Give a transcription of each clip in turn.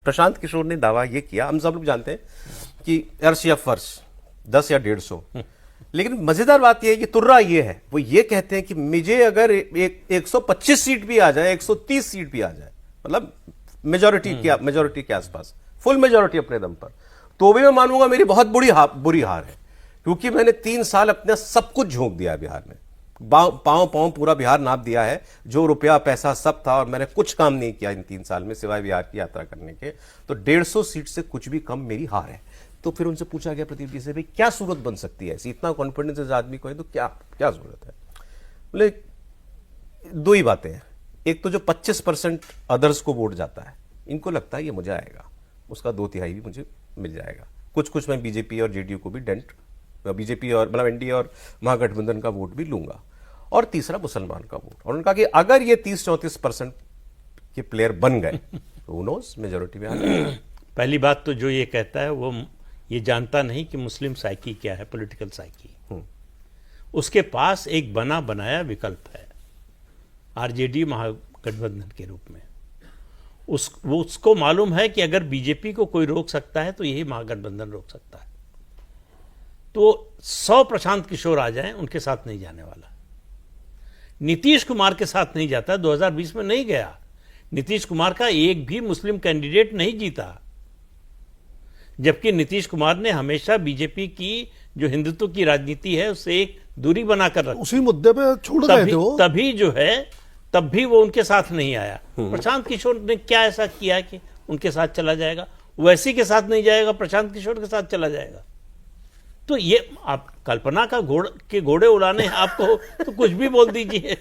प्रशांत किशोर ने दावा ये किया, हम सब लोग जानते हैं कि अर्श या फर्श 10 या 150, लेकिन मजेदार बात यह है कि तुर्रा ये है, वो ये कहते हैं कि मुझे अगर 125 सीट भी आ जाए, 130 सीट भी आ जाए, मतलब मेजोरिटी के आसपास, फुल मेजोरिटी अपने दम पर, तो भी मैं मानूंगा मेरी बहुत बुरी हार है, क्योंकि मैंने 3 साल अपना सब कुछ झोंक दिया बिहार में, पांव पूरा बिहार नाप दिया है, जो रुपया पैसा सब था, और मैंने कुछ काम नहीं किया इन 3 साल में सिवाय बिहार की यात्रा करने के। तो 150 सीट से कुछ भी कम मेरी हार है। तो फिर उनसे पूछा गया प्रदीप जी से, भाई क्या सूरत बन सकती है ऐसी, इतना कॉन्फिडेंस इस आदमी को है तो क्या क्या सूरत है? बोले 2 ही बातें हैं, एक तो जो 25% अदर्स को वोट जाता है, इनको लगता है ये मुझे आएगा, उसका 2/3 भी मुझे मिल जाएगा, कुछ मैं बीजेपी और जेडीयू को भी बीजेपी और मतलब एनडीए और महागठबंधन का वोट भी लूंगा, और तीसरा मुसलमान का वोट। और उनका कि अगर ये 30-34% के प्लेयर बन गए तो हू नोस मेजोरिटी में आ जाए। पहली बात तो जो ये कहता है वो ये जानता नहीं कि मुस्लिम साइकी क्या है, पॉलिटिकल साइकी। उसके पास एक बना बनाया विकल्प है आरजेडी महागठबंधन के रूप में। उसको मालूम है कि अगर बीजेपी को कोई रोक सकता है तो यही महागठबंधन रोक सकता है। तो 100 प्रशांत किशोर आ जाएं, उनके साथ नहीं जाने वाला। नीतीश कुमार के साथ नहीं जाता, 2020 में नहीं गया। नीतीश कुमार का एक भी मुस्लिम कैंडिडेट नहीं जीता, जबकि नीतीश कुमार ने हमेशा बीजेपी की जो हिंदुत्व की राजनीति है उससे एक दूरी बनाकर रखी। उसी मुद्दे पे छोड़ गए थे वो। तभी जो है तब भी वो उनके साथ नहीं आया। प्रशांत किशोर ने क्या ऐसा किया कि उनके साथ चला जाएगा? वैसी के साथ नहीं जाएगा, प्रशांत किशोर के साथ चला जाएगा। तो ये आप कल्पना का घोड़े उड़ाने आपको तो कुछ भी बोल दीजिए,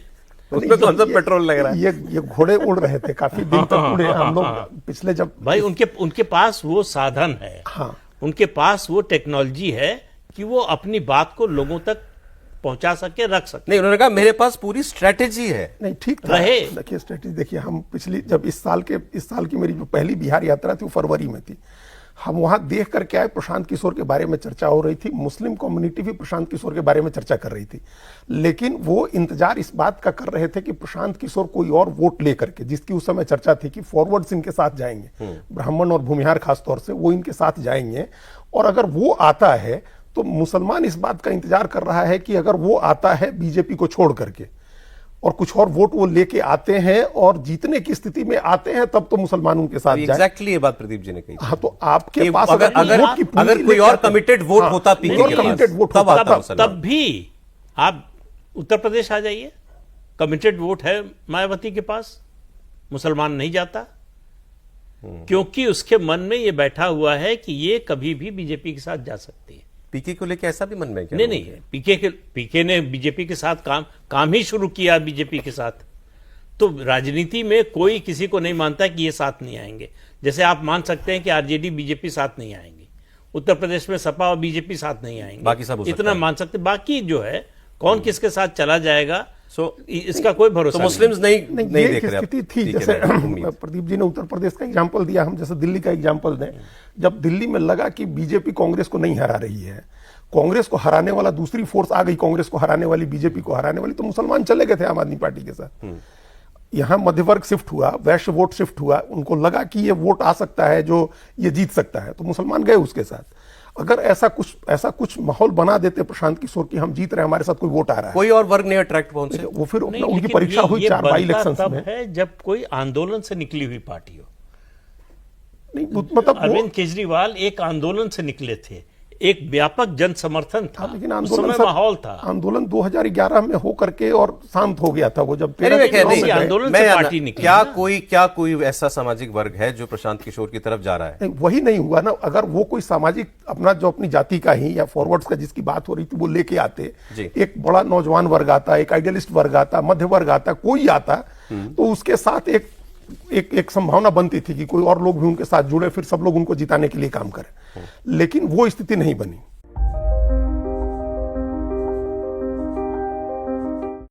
उसमें कौन सा पेट्रोल लग रहा है? ये घोड़े उड़ रहे थे काफी दिन तक उड़े हम लोग पिछले जब भाई उनके पास वो साधन है, हाँ, उनके पास वो टेक्नोलॉजी है कि वो अपनी बात को लोगों तक पहुंचा सके, रख सके। नहीं, उन्होंने कहा मेरे पास पूरी स्ट्रेटेजी है। नहीं, ठीक था। रहे देखिए स्ट्रेटेजी देखिए, हम पिछली जब इस साल की मेरी जो पहली बिहार यात्रा थी वो फरवरी में थी। हम वहां देख करके आए, प्रशांत किशोर के बारे में चर्चा हो रही थी, मुस्लिम कम्युनिटी भी प्रशांत किशोर के बारे में चर्चा कर रही थी, लेकिन वो इंतजार इस बात का कर रहे थे कि प्रशांत किशोर कोई और वोट लेकर के, जिसकी उस समय चर्चा थी कि फॉरवर्ड्स इनके साथ जाएंगे, ब्राह्मण और भूमिहार खासतौर से वो इनके साथ जाएंगे, और अगर वो आता है तो मुसलमान इस बात का इंतजार कर रहा है कि अगर वो आता है बीजेपी को छोड़ करके और कुछ और वोट वो लेके आते हैं और जीतने की स्थिति में आते हैं, तब तो मुसलमानों के साथ जाए। एग्जैक्टली ये बात प्रदीप जी ने कही। हाँ, तो आपके पास अगर कोई और कमिटेड वोट होता पीके के पास, तब भी आप उत्तर प्रदेश आ जाइए, कमिटेड वोट है मायावती के पास, मुसलमान नहीं जाता, क्योंकि उसके मन में ये बैठा हुआ है कि ये कभी भी बीजेपी के साथ जा सकती है। पीके को लेके ऐसा भी मन में क्या? नहीं, पीके ने बीजेपी के साथ काम ही शुरू किया बीजेपी के साथ। तो राजनीति में कोई किसी को नहीं मानता कि ये साथ नहीं आएंगे। जैसे आप मान सकते हैं कि आरजेडी बीजेपी साथ नहीं आएंगी, उत्तर प्रदेश में सपा और बीजेपी साथ नहीं आएंगे, बाकी सब इतना मान सकते। बाकी जो है कौन किसके साथ चला जाएगा, इसका कोई भरोसा नहीं। मुस्लिम्स नहीं देख रहे स्थिति थी। जैसे प्रदीप जी ने उत्तर प्रदेश का एग्जांपल दिया, हम जैसे दिल्ली का एग्जांपल दें। जब दिल्ली में लगा कि बीजेपी कांग्रेस को नहीं हरा रही है, कांग्रेस को हराने वाला दूसरी फोर्स आ गई, कांग्रेस को हराने वाली, बीजेपी को हराने वाली, तो मुसलमान चले गए थे आम आदमी पार्टी के साथ। यहां मध्य वर्ग शिफ्ट हुआ, वैश्य वोट शिफ्ट हुआ, उनको लगा कि ये वोट आ सकता है जो ये जीत सकता है, तो मुसलमान गए उसके साथ। अगर ऐसा कुछ माहौल बना देते प्रशांत किशोर की, हम जीत रहे हैं, हमारे साथ कोई वोट आ रहा है, कोई और वर्ग नहीं अट्रैक्ट पहुंचे, वो फिर उनकी परीक्षा हुई 4 बाई इलेक्शंस में। है जब कोई आंदोलन से निकली हुई पार्टी हो। नहीं, मतलब अरविंद केजरीवाल एक आंदोलन से निकले थे, एक व्यापक जन समर्थन था, लेकिन उस समय माहौल था। आंदोलन 2011 में हो करके और शांत हो गया था वो, जब आंदोलन से पार्टी निकली। क्या कोई ऐसा सामाजिक वर्ग है जो प्रशांत किशोर की तरफ जा रहा है? वही नहीं हुआ ना। अगर वो कोई सामाजिक अपनी जाति का ही या फॉरवर्ड्स का जिसकी बात हो रही थी वो लेके आते, एक बड़ा नौजवान वर्ग आता, एक आइडियलिस्ट वर्ग आता, मध्य वर्ग आता, कोई आता, तो उसके साथ एक संभावना बनती थी कि कोई और लोग भी उनके साथ जुड़े, फिर सब लोग उनको जिताने के लिए काम करें। लेकिन वो स्थिति नहीं बनी।